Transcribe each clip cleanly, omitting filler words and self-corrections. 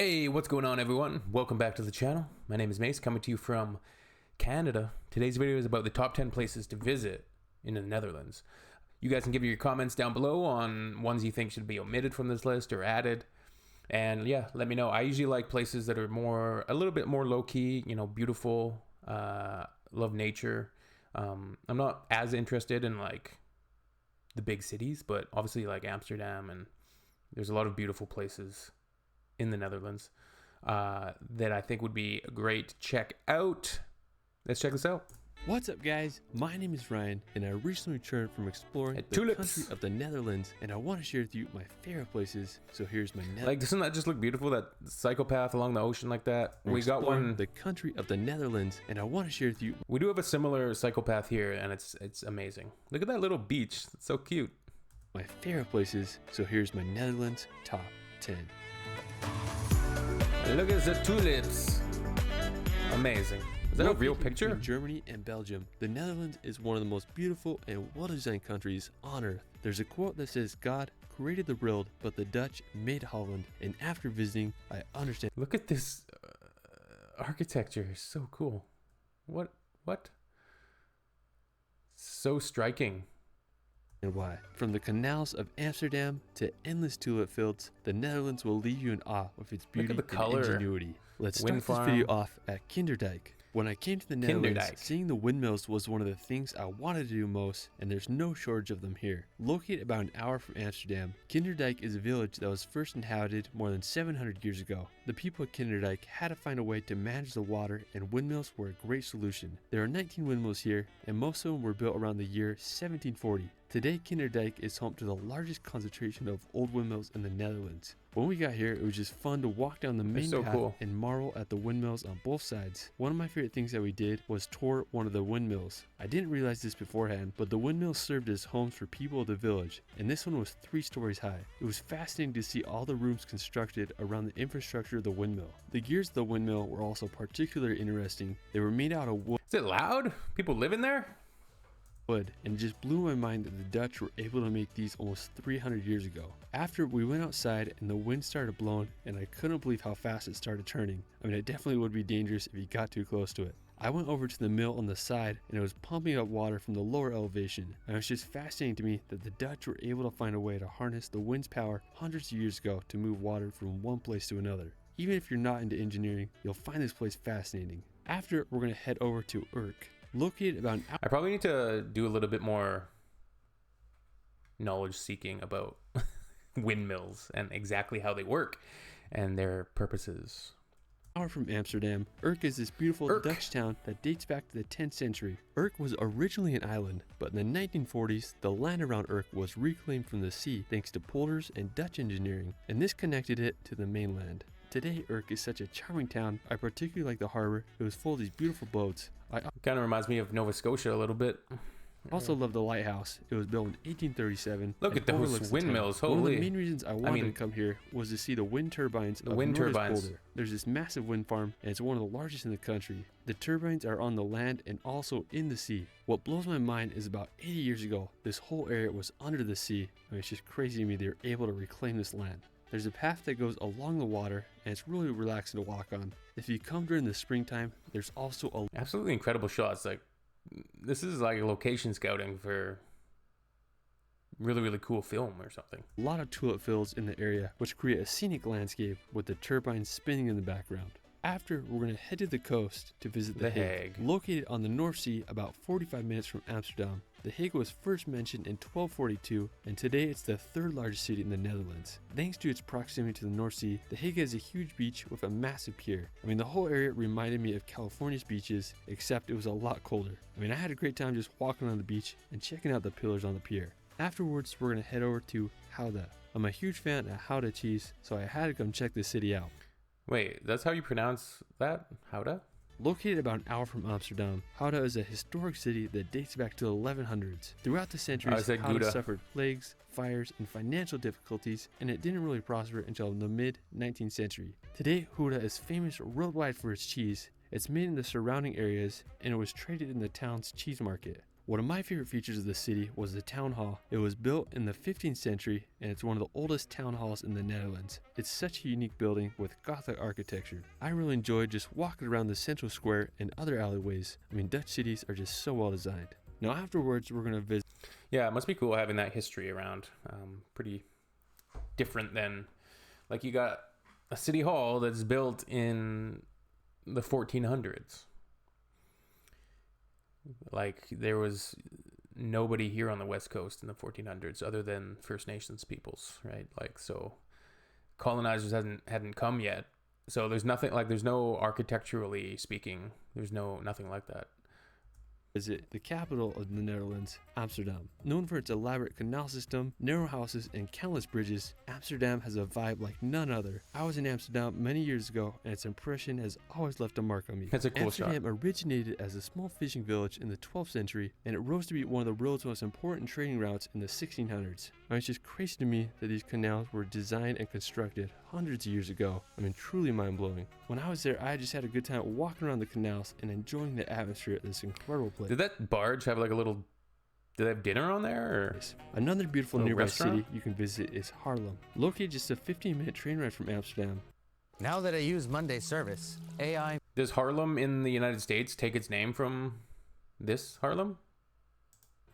Hey, what's going on, everyone? Welcome back to the channel. My name is Mace, coming to you from Canada. Today's video is about the top 10 places to visit in the Netherlands. You guys can give your comments down below on ones you think should be omitted from this list or added. And yeah, let me know. I usually like places that are a little bit more low-key, beautiful, love nature. I'm not as interested in like the big cities, but obviously like Amsterdam, and there's a lot of beautiful places in the Netherlands that I think would be great to check out. Let's check this out. What's up, guys? My name is Ryan, and I recently returned from exploring the Tulips. country of the Netherlands, and I want to share with you my favorite places. So here's my Like, doesn't that just look beautiful? That psychopath along the ocean like that. We got one. The country of the Netherlands, and I want to share with you. We do have a similar psychopath here, and it's amazing. Look at that little beach. It's so cute. My favorite places. So here's my Netherlands top 10. Look at the tulips. Amazing. Is that a real picture? In Germany and Belgium, the Netherlands is one of the most beautiful and well-designed countries on earth. There's a quote that says, "God created the world, but the Dutch made Holland." And after visiting, I understand. Look at this architecture. It's so cool. What? So striking. And why. From the canals of Amsterdam to endless tulip fields, the Netherlands will leave you in awe with its beauty the color. and ingenuity. Let's Wind start farm. this video off at Kinderdijk. When I came to the Netherlands, Kinderdijk. seeing the windmills was one of the things I wanted to do most, and there's no shortage of them here. Located about an hour from Amsterdam, Kinderdijk is a village that was first inhabited more than 700 years ago. The people of Kinderdijk had to find a way to manage the water, and windmills were a great solution. There are 19 windmills here, and most of them were built around the year 1740. Today, Kinderdijk is home to the largest concentration of old windmills in the Netherlands. When we got here, it was just fun to walk down the main path and marvel at the windmills on both sides. One of my favorite things that we did was tour one of the windmills. I didn't realize this beforehand, but the windmills served as homes for people of the village, and this one was 3 stories high. It was fascinating to see all the rooms constructed around the infrastructure of the windmill. The gears of the windmill were also particularly interesting. They were made out of wood. Is it loud? People live in there? And it just blew my mind that the Dutch were able to make these almost 300 years ago. After we went outside and the wind started blowing, and I couldn't believe how fast it started turning. I mean, it definitely would be dangerous if you got too close to it. I went over to the mill on the side, and it was pumping up water from the lower elevation. And it was just fascinating to me that the Dutch were able to find a way to harness the wind's power hundreds of years ago to move water from one place to another. Even if you're not into engineering, you'll find this place fascinating. After, we're going to head over to Urk. Located about an hour. I probably need to do a little bit more knowledge seeking about windmills and exactly how they work and their purposes. Hour from Amsterdam, Urk is this beautiful Dutch town that dates back to the 10th century. Urk was originally an island, but in the 1940s, the land around Urk was reclaimed from the sea thanks to polders and Dutch engineering, and this connected it to the mainland. Today, Urk is such a charming town. I particularly like the harbor. It was full of these beautiful boats. Kind of reminds me of Nova Scotia a little bit. Also love the lighthouse. It was built in 1837. Look at those windmills. Holy. One of the main reasons I wanted to come here was to see the wind turbines of Noorderspolder. There's this massive wind farm, and it's one of the largest in the country. The turbines are on the land and also in the sea. What blows my mind is about 80 years ago, this whole area was under the sea. I mean, it's just crazy to me they were able to reclaim this land. There's a path that goes along the water, and it's really relaxing to walk on. If you come during the springtime, there's also a absolutely incredible shots. Like, this is like location scouting for really cool film or something. A lot of tulip fields in the area, which create a scenic landscape with the turbines spinning in the background. After, we're going to head to the coast to visit The Hague. Located on the North Sea about 45 minutes from Amsterdam. The Hague was first mentioned in 1242, and today it's the 3rd largest city in the Netherlands. Thanks to its proximity to the North Sea, The Hague has a huge beach with a massive pier. I mean, the whole area reminded me of California's beaches, except it was a lot colder. I mean, I had a great time just walking on the beach and checking out the pillars on the pier. Afterwards, we're going to head over to Gouda. I'm a huge fan of Gouda cheese, so I had to come check the city out. Wait, that's how you pronounce that? Gouda? Located about an hour from Amsterdam, Gouda is a historic city that dates back to the 1100s. Throughout the centuries, Gouda suffered plagues, fires, and financial difficulties, and it didn't really prosper until the mid-19th century. Today, Gouda is famous worldwide for its cheese. It's made in the surrounding areas, and it was traded in the town's cheese market. One of my favorite features of the city was the town hall. It was built in the 15th century and it's one of the oldest town halls in the Netherlands. It's such a unique building with Gothic architecture. I really enjoyed just walking around the central square and other alleyways. I mean, Dutch cities are just so well designed. Now afterwards, we're going to visit. Yeah, it must be cool having that history around. Pretty different than, like, you got a city hall that's built in the 1400s. Like, there was nobody here on the West Coast in the 1400s other than First Nations peoples, right? Like, so colonizers hadn't come yet. So there's nothing, like, there's no architecturally speaking, there's nothing like that. Visit the capital of the Netherlands, Amsterdam. Known for its elaborate canal system, narrow houses, and countless bridges, Amsterdam has a vibe like none other. I was in Amsterdam many years ago, and its impression has always left a mark on me. That's a cool Amsterdam originated as a small fishing village in the 12th century, and it rose to be one of the world's most important trading routes in the 1600s. And it's just crazy to me that these canals were designed and constructed hundreds of years ago. I mean, truly mind-blowing. When I was there, I just had a good time walking around the canals and enjoying the atmosphere of this incredible place. Did that barge have like a little... Did they have dinner on there? Or? Another beautiful nearby restaurant? city you can visit is Haarlem. Located just a 15-minute train ride from Amsterdam. Now that I use Monday service, AI... Does Harlem in the United States take its name from this Harlem?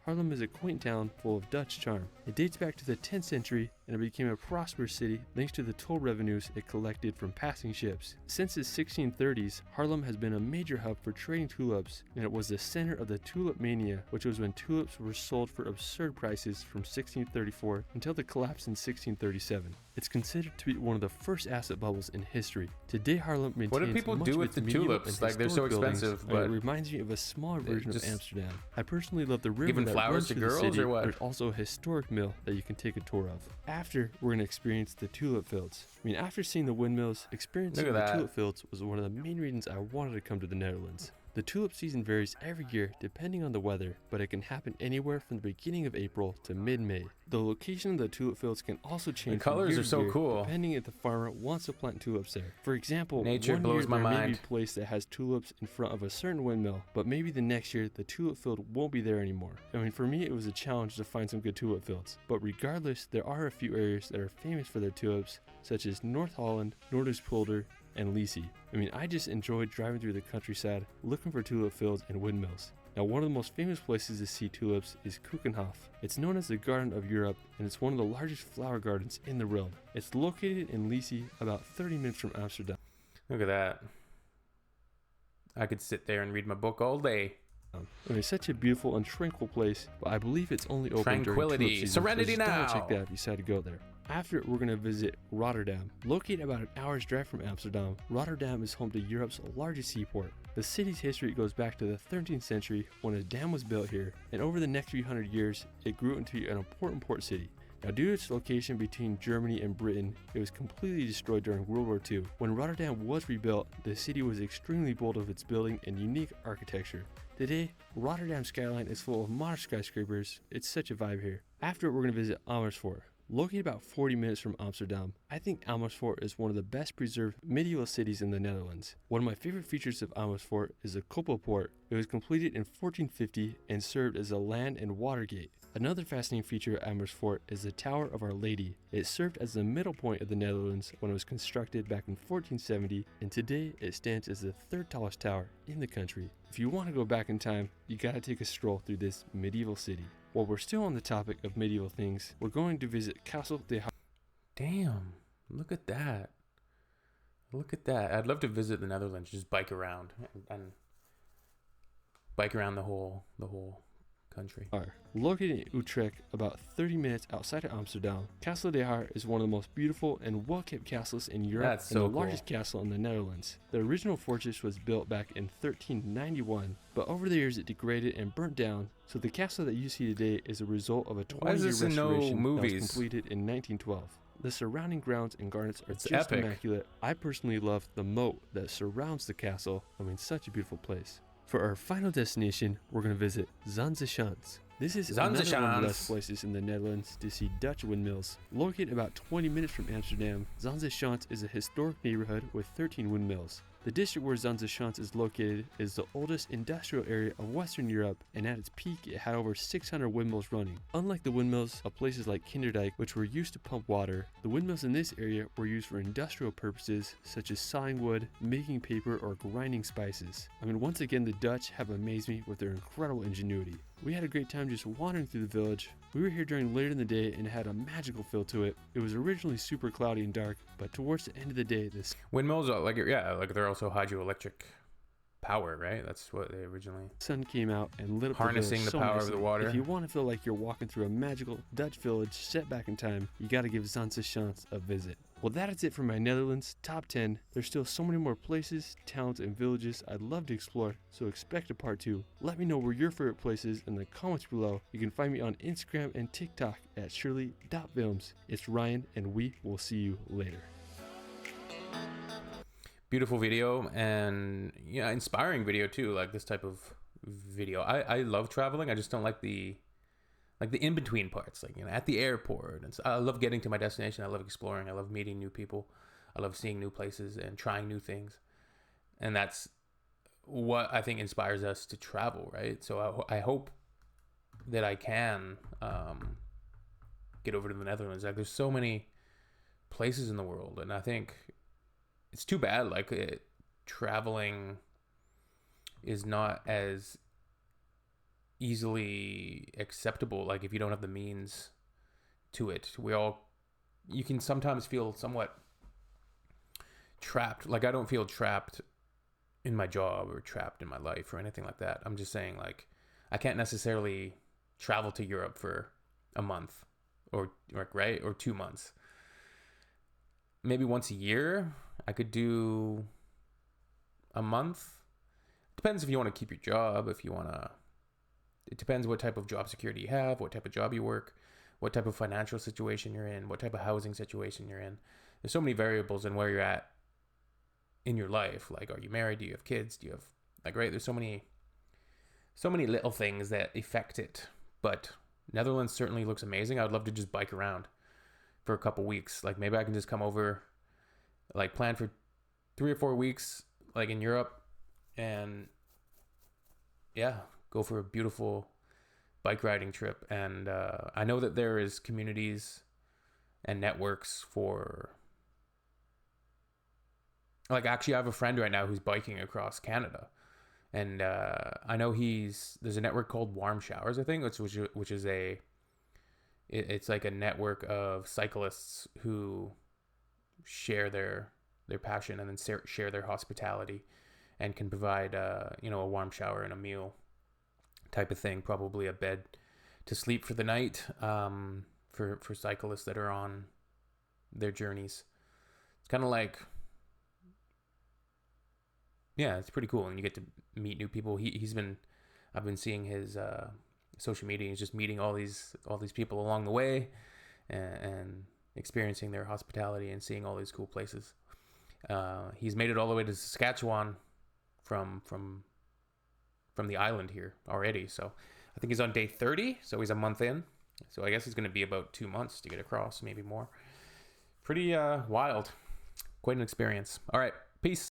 Haarlem is a quaint town full of Dutch charm. It dates back to the 10th century and it became a prosperous city thanks to the toll revenues it collected from passing ships. Since the 1630s, Haarlem has been a major hub for trading tulips, and it was the center of the tulip mania, which was when tulips were sold for absurd prices from 1634 until the collapse in 1637. It's considered to be one of the first asset bubbles in history. Today, Haarlem maintains What do people much do of with its the medieval tulips? and Like, they're so historic buildings, expensive, and but it reminds me of a smaller version of just Amsterdam. I personally love the river giving that flowers runs to through the girls, city. or what? There's also a historic mill that you can take a tour of. After, we're going to experience the tulip fields. I mean, after seeing the windmills, experiencing Look the at that. tulip fields was one of the main reasons I wanted to come to the Netherlands. The tulip season varies every year depending on the weather, but it can happen anywhere from the beginning of April to mid-May. The location of the tulip fields can also change from colors year are to so year, cool. depending if the farmer wants to plant tulips there. For example, Nature one blows year my there may be mind. a place that has tulips in front of a certain windmill, but maybe the next year the tulip field won't be there anymore. I mean, for me it was a challenge to find some good tulip fields, but regardless, there are a few areas that are famous for their tulips, such as North Holland, Noorderspolder, and Lisi. I mean, I just enjoyed driving through the countryside looking for tulip fields and windmills. Now, one of the most famous places to see tulips is Keukenhof. It's known as the Garden of Europe, and it's one of the largest flower gardens in the world. It's located in Lisi, about 30 minutes from Amsterdam. Look at that. I could sit there and read my book all day. And it's such a beautiful and tranquil place, but I believe it's only open Tranquility. during tulip season, Serenity so just double now. check that if you decide to go there. After, we're going to visit Rotterdam. Located about an hour's drive from Amsterdam, Rotterdam is home to Europe's largest seaport. The city's history goes back to the 13th century when a dam was built here, and over the next few hundred years, it grew into an important port city. Now, due to its location between Germany and Britain, it was completely destroyed during World War II. When Rotterdam was rebuilt, the city was extremely bold of its building and unique architecture. Today, Rotterdam's skyline is full of modern skyscrapers. It's such a vibe here. After, we're going to visit Amersfoort. Located about 40 minutes from Amsterdam, I think Amersfoort is one of the best preserved medieval cities in the Netherlands. One of my favorite features of Amersfoort is the Koppelpoort. It was completed in 1450 and served as a land and water gate. Another fascinating feature of Amersfoort is the Tower of Our Lady. It served as the middle point of the Netherlands when it was constructed back in 1470, and today it stands as the third tallest tower in the country. If you want to go back in time, you gotta take a stroll through this medieval city. While we're still on the topic of medieval things, we're going to visit Castle de Haar. Damn. Look at that. Look at that. I'd love to visit the Netherlands, just bike around and bike around the whole country. Located in Utrecht, about 30 minutes outside of Amsterdam, Castle de Haar is one of the most beautiful and well-kept castles in Europe That's and so the cool. largest castle in the Netherlands. The original fortress was built back in 1391, but over the years it degraded and burnt down, so the castle that you see today is a result of a Why is 20-year this in no restoration that movies? was completed in 1912. The surrounding grounds and gardens are It's just epic. immaculate. I personally love the moat that surrounds the castle. I mean, such a beautiful place. For our final destination, we're going to visit Zaanse Schans. This is another one of the Zanzeshans. best places in the Netherlands to see Dutch windmills. Located about 20 minutes from Amsterdam, Zanzeshans is a historic neighborhood with 13 windmills. The district where Zanzeshans is located is the oldest industrial area of Western Europe, and at its peak it had over 600 windmills running. Unlike the windmills of places like Kinderdijk, which were used to pump water, the windmills in this area were used for industrial purposes such as sawing wood, making paper, or grinding spices. I mean, once again, the Dutch have amazed me with their incredible ingenuity. We had a great time just wandering through the village. We were here during later in the day and it had a magical feel to it. It was originally super cloudy and dark, but towards the end of the day, the Windmills are like they're also hydroelectric power, right? That's what they originally. sun came out and lit up Harnessing the the village so power of the nicely. water. If you want to feel like you're walking through a magical Dutch village set back in time, you got to give Zanzeshans a visit. Well, that is it for my Netherlands top 10. There's still so many more places, towns, and villages I'd love to explore, so expect a part 2. Let me know where your favorite place is in the comments below. You can find me on Instagram and TikTok at shirley.films. It's Ryan, and we will see you later. Beautiful video, and inspiring video too. Like this type of video. I love traveling. I just don't like the in-between parts, like at the airport. And so I love getting to my destination. I love exploring. I love meeting new people. I love seeing new places and trying new things. And that's what I think inspires us to travel, right? So I hope that I can get over to the Netherlands. Like there's so many places in the world, and I think it's too bad traveling is not as easily acceptable, like if you don't have the means to it. You can sometimes feel somewhat trapped. Like I don't feel trapped in my job or trapped in my life or anything like that. I'm just saying, like, I can't necessarily travel to Europe for a month or 2 months. Maybe once a year I could do a month. Depends if you want to keep your job, it depends what type of job security you have, what type of job you work, what type of financial situation you're in, what type of housing situation you're in. There's so many variables in where you're at in your life. Like, are you married? Do you have kids? Do you have, there's so many little things that affect it. But Netherlands certainly looks amazing. I would love to just bike around for a couple weeks. Like maybe I can just come over, like plan for 3 or 4 weeks, like in Europe, and go for a beautiful bike riding trip. And I know that there is communities and networks for, like, actually I have a friend right now who's biking across Canada, and I know there's a network called Warm Showers, I think, which is it's like a network of cyclists who share their passion and then share their hospitality and can provide a warm shower and a meal type of thing, probably a bed to sleep for the night, for cyclists that are on their journeys. It's kind of like, it's pretty cool, and you get to meet new people. I've been seeing his social media. He's just meeting all these people along the way, and experiencing their hospitality and seeing all these cool places. He's made it all the way to Saskatchewan from the island here already. So I think he's on day 30. So he's a month in. So I guess it's going to be about 2 months to get across, maybe more. Pretty wild. Quite an experience. All right. Peace.